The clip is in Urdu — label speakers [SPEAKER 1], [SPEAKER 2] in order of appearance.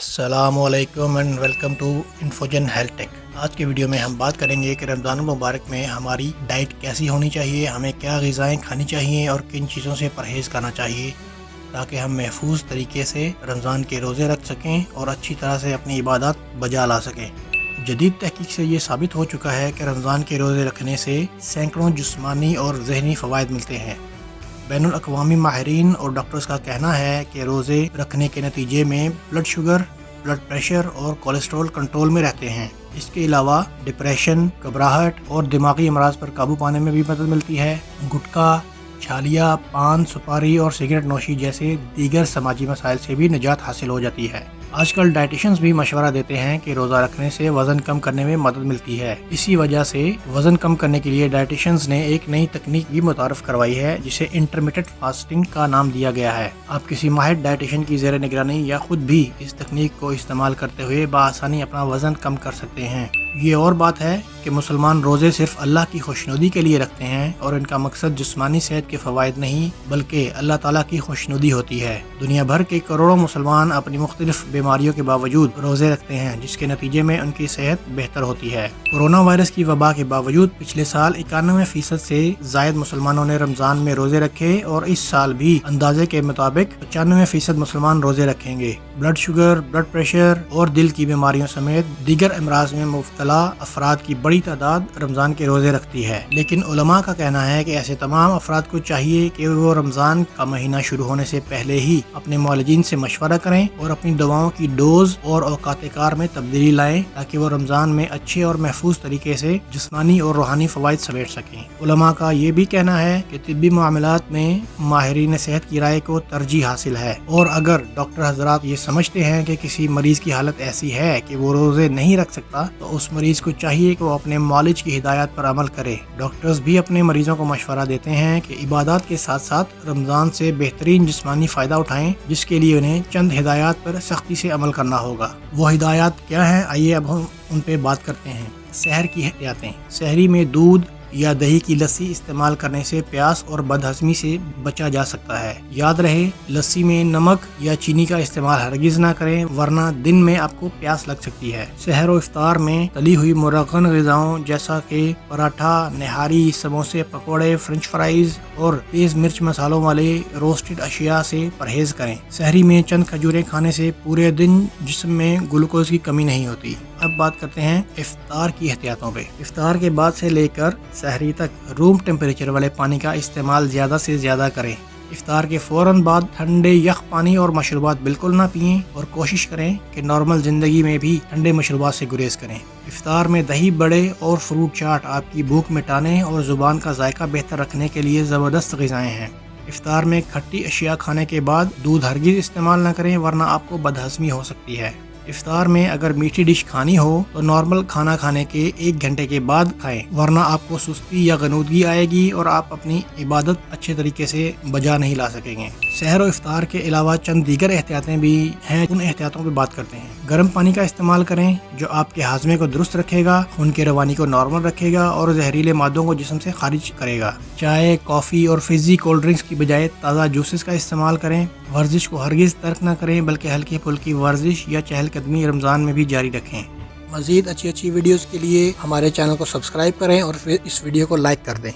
[SPEAKER 1] السلام علیکم اینڈ ویلکم ٹو انفوجن ہیلتھ ٹیک۔ آج کے ویڈیو میں ہم بات کریں گے کہ رمضان المبارک میں ہماری ڈائٹ کیسی ہونی چاہیے، ہمیں کیا غذائیں کھانی چاہیے اور کن چیزوں سے پرہیز کرنا چاہیے تاکہ ہم محفوظ طریقے سے رمضان کے روزے رکھ سکیں اور اچھی طرح سے اپنی عبادات بجا لا سکیں۔ جدید تحقیق سے یہ ثابت ہو چکا ہے کہ رمضان کے روزے رکھنے سے سینکڑوں جسمانی اور ذہنی فوائد ملتے ہیں۔ بین الاقوامی ماہرین اور ڈاکٹرز کا کہنا ہے کہ روزے رکھنے کے نتیجے میں بلڈ شوگر، بلڈ پریشر اور کولیسٹرول کنٹرول میں رہتے ہیں۔ اس کے علاوہ ڈپریشن، گھبراہٹ اور دماغی امراض پر قابو پانے میں بھی مدد ملتی ہے۔ گٹکا، چھالیا، پان، سپاری اور سگریٹ نوشی جیسے دیگر سماجی مسائل سے بھی نجات حاصل ہو جاتی ہے۔ آج کل ڈائٹیشنز بھی مشورہ دیتے ہیں کہ روزہ رکھنے سے وزن کم کرنے میں مدد ملتی ہے۔ اسی وجہ سے وزن کم کرنے کے لیے ڈائٹیشنز نے ایک نئی تکنیک بھی متعارف کروائی ہے جسے انٹرمیٹنٹ فاسٹنگ کا نام دیا گیا ہے۔ آپ کسی ماہر ڈائٹیشن کی زیر نگرانی یا خود بھی اس تکنیک کو استعمال کرتے ہوئے بآسانی اپنا وزن کم کر سکتے ہیں۔ یہ اور بات ہے کہ مسلمان روزے صرف اللہ کی خوشنودی کے لیے رکھتے ہیں اور ان کا مقصد جسمانی صحت کے فوائد نہیں بلکہ اللہ تعالیٰ کی خوشنودی ہوتی ہے۔ دنیا بھر کے کروڑوں مسلمان اپنی مختلف بیماریوں کے باوجود روزے رکھتے ہیں جس کے نتیجے میں ان کی صحت بہتر ہوتی ہے۔ کورونا وائرس کی وبا کے باوجود پچھلے سال 91% سے زائد مسلمانوں نے رمضان میں روزے رکھے اور اس سال بھی اندازے کے مطابق 95% مسلمان روزے رکھیں گے۔ بلڈ شوگر، بلڈ پریشر اور دل کی بیماریوں سمیت دیگر امراض میں مبتلا افراد کی بڑی تعداد رمضان کے روزے رکھتی ہے، لیکن علماء کا کہنا ہے کہ ایسے تمام افراد کو چاہیے کہ وہ رمضان کا مہینہ شروع ہونے سے پہلے ہی اپنے معالجین سے مشورہ کریں اور اپنی دواؤں کی ڈوز اور اوقات کار میں تبدیلی لائیں تاکہ وہ رمضان میں اچھے اور محفوظ طریقے سے جسمانی اور روحانی فوائد سمیٹ سکیں۔ علماء کا یہ بھی کہنا ہے کہ طبی معاملات میں ماہرین صحت کی رائے کو ترجیح حاصل ہے، اور اگر ڈاکٹر حضرات یہ سمجھتے ہیں کہ کسی مریض کی حالت ایسی ہے کہ وہ روزے نہیں رکھ سکتا تو اس مریض کو چاہیے کہ وہ اپنے معالج کی ہدایات پر عمل کرے۔ ڈاکٹرز بھی اپنے مریضوں کو مشورہ دیتے ہیں کہ عبادات کے ساتھ ساتھ رمضان سے بہترین جسمانی فائدہ اٹھائیں، جس کے لیے انہیں چند ہدایات پر سختی سے عمل کرنا ہوگا۔ وہ ہدایات کیا ہیں؟ آئیے اب ہم ان پہ بات کرتے ہیں۔ سحر کی احتیاطیں۔ سحری میں دودھ یا دہی کی لسی استعمال کرنے سے پیاس اور بد ہضمی سے بچا جا سکتا ہے۔ یاد رہے، لسی میں نمک یا چینی کا استعمال ہرگز نہ کریں ورنہ دن میں آپ کو پیاس لگ سکتی ہے۔ سحر و افطار میں تلی ہوئی مرغن غذاؤں جیسا کہ پراٹھا، نہاری، سموسے، پکوڑے، فرنچ فرائز اور تیز مرچ مسالوں والے روسٹڈ اشیاء سے پرہیز کریں۔ سحری میں چند کھجوریں کھانے سے پورے دن جسم میں گلوکوز کی کمی نہیں ہوتی۔ اب بات کرتے ہیں افطار کی احتیاطوں پہ۔ افطار کے بعد سے لے کر سحری تک روم ٹیمپریچر والے پانی کا استعمال زیادہ سے زیادہ کریں۔ افطار کے فوراً بعد ٹھنڈے یخ پانی اور مشروبات بالکل نہ پئیں اور کوشش کریں کہ نارمل زندگی میں بھی ٹھنڈے مشروبات سے گریز کریں۔ افطار میں دہی بڑے اور فروٹ چاٹ آپ کی بھوک مٹانے اور زبان کا ذائقہ بہتر رکھنے کے لیے زبردست غذائیں ہیں۔ افطار میں کھٹی اشیاء کھانے کے بعد دودھ ہرگز استعمال نہ کریں ورنہ آپ کو بدہضمی ہو سکتی ہے۔ افطار میں اگر میٹھی ڈش کھانی ہو تو نارمل کھانا کھانے کے 1 گھنٹے کے بعد کھائیں ورنہ آپ کو سستی یا غنودگی آئے گی اور آپ اپنی عبادت اچھے طریقے سے بجا نہیں لا سکیں گے۔ سحر و افطار کے علاوہ چند دیگر احتیاطیں بھی ہیں، ان احتیاطوں پہ بات کرتے ہیں۔ گرم پانی کا استعمال کریں جو آپ کے ہاضمے کو درست رکھے گا، خون کی روانی کو نارمل رکھے گا اور زہریلے مادوں کو جسم سے خارج کرے گا۔ چائے، کافی اور فزی کولڈ ڈرنکس کی بجائے تازہ جوسز کا استعمال کریں۔ ورزش کو ہرگز ترک نہ کریں بلکہ ہلکی پھلکی ورزش یا چہل قدمی رمضان میں بھی جاری رکھیں۔ مزید اچھی ویڈیوز کے لیے ہمارے چینل کو سبسکرائب کریں اور پھر اس ویڈیو کو لائک کر دیں۔